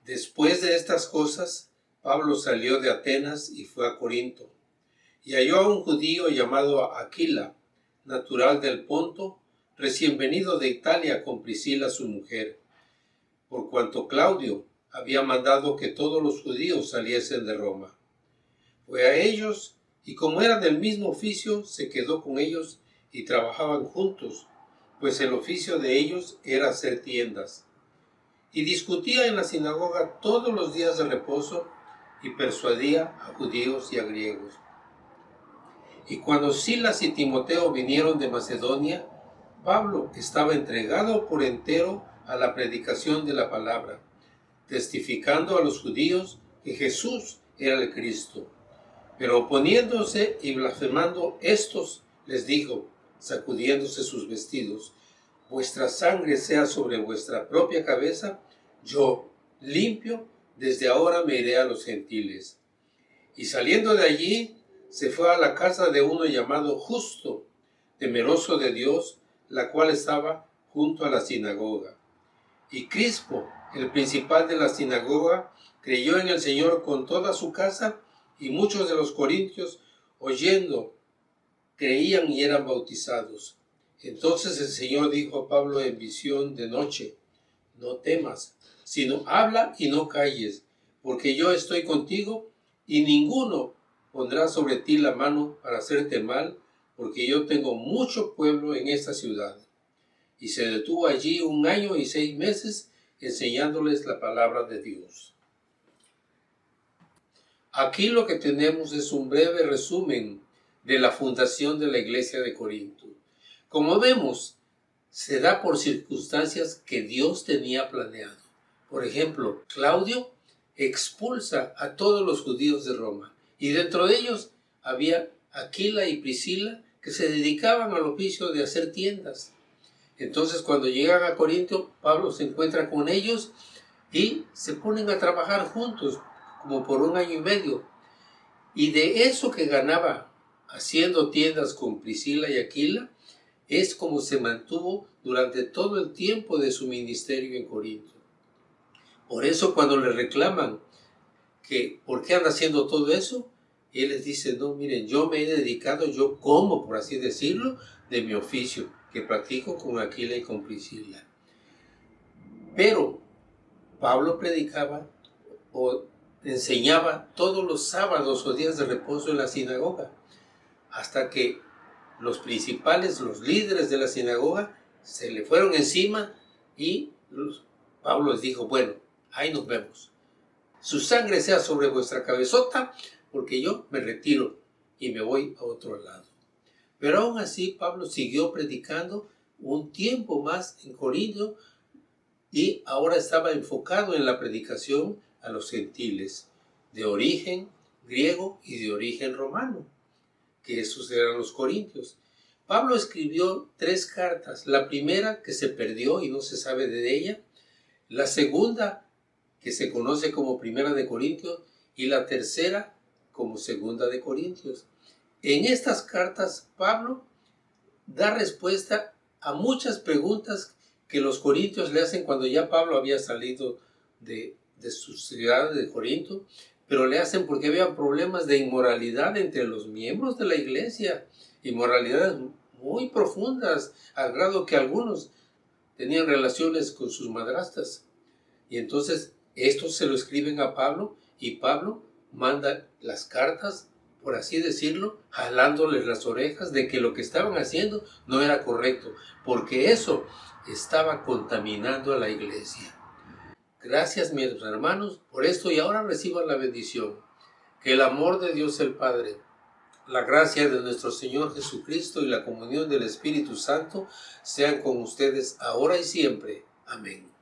Después de estas cosas, Pablo salió de Atenas y fue a Corinto, y halló a un judío llamado Aquila, natural del Ponto, recién venido de Italia con Priscila su mujer, por cuanto Claudio había mandado que todos los judíos saliesen de Roma. Fue a ellos, y como eran del mismo oficio, se quedó con ellos y trabajaban juntos, pues el oficio de ellos era hacer tiendas. Y discutía en la sinagoga todos los días de reposo y persuadía a judíos y a griegos. Y cuando Silas y Timoteo vinieron de Macedonia, Pablo estaba entregado por entero a la predicación de la palabra, testificando a los judíos que Jesús era el Cristo. Pero oponiéndose y blasfemando estos, les dijo, sacudiéndose sus vestidos: vuestra sangre sea sobre vuestra propia cabeza, yo, limpio, desde ahora me iré a los gentiles. Y saliendo de allí, se fue a la casa de uno llamado Justo, temeroso de Dios, la cual estaba junto a la sinagoga. Y Crispo, el principal de la sinagoga, creyó en el Señor con toda su casa, y muchos de los corintios, oyendo, creían y eran bautizados. Entonces el Señor dijo a Pablo en visión de noche: no temas, sino habla y no calles, porque yo estoy contigo, y ninguno pondrá sobre ti la mano para hacerte mal, porque yo tengo mucho pueblo en esta ciudad. Y se detuvo allí 1 año y 6 meses, enseñándoles la palabra de Dios. Aquí lo que tenemos es un breve resumen de la fundación de la iglesia de Corinto. Como vemos, se da por circunstancias que Dios tenía planeado. Por ejemplo, Claudio expulsa a todos los judíos de Roma, y dentro de ellos había Aquila y Priscila, que se dedicaban al oficio de hacer tiendas. Entonces, cuando llegan a Corinto, Pablo se encuentra con ellos y se ponen a trabajar juntos, como por 1 año y medio. Y de eso que ganaba haciendo tiendas con Priscila y Aquila, es como se mantuvo durante todo el tiempo de su ministerio en Corinto. Por eso, cuando le reclaman que por qué anda haciendo todo eso, él les dice: no, miren, yo me he dedicado, yo como, por así decirlo, de mi oficio, que practico con Aquila y con Priscila. Pero Pablo predicaba o enseñaba todos los sábados o días de reposo en la sinagoga, hasta que los principales, los líderes de la sinagoga, se le fueron encima y Pablo les dijo: bueno, ahí nos vemos. Su sangre sea sobre vuestra cabezota, porque yo me retiro y me voy a otro lado. Pero aún así Pablo siguió predicando un tiempo más en Corinto, y ahora estaba enfocado en la predicación a los gentiles, de origen griego y de origen romano, que esos eran los corintios. Pablo escribió 3 cartas, la primera que se perdió y no se sabe de ella, la segunda que se conoce como Primera de Corintios y la tercera como Segunda de Corintios. En estas cartas Pablo da respuesta a muchas preguntas que los corintios le hacen cuando ya Pablo había salido de su ciudad de Corinto, pero le hacen porque había problemas de inmoralidad entre los miembros de la iglesia, inmoralidades muy profundas, al grado que algunos tenían relaciones con sus madrastas. Y entonces esto se lo escriben a Pablo, y Pablo manda las cartas, por así decirlo, jalándoles las orejas de que lo que estaban haciendo no era correcto, porque eso estaba contaminando a la iglesia. Gracias, mis hermanos, por esto, y ahora reciban la bendición. Que el amor de Dios el Padre, la gracia de nuestro Señor Jesucristo y la comunión del Espíritu Santo sean con ustedes ahora y siempre. Amén.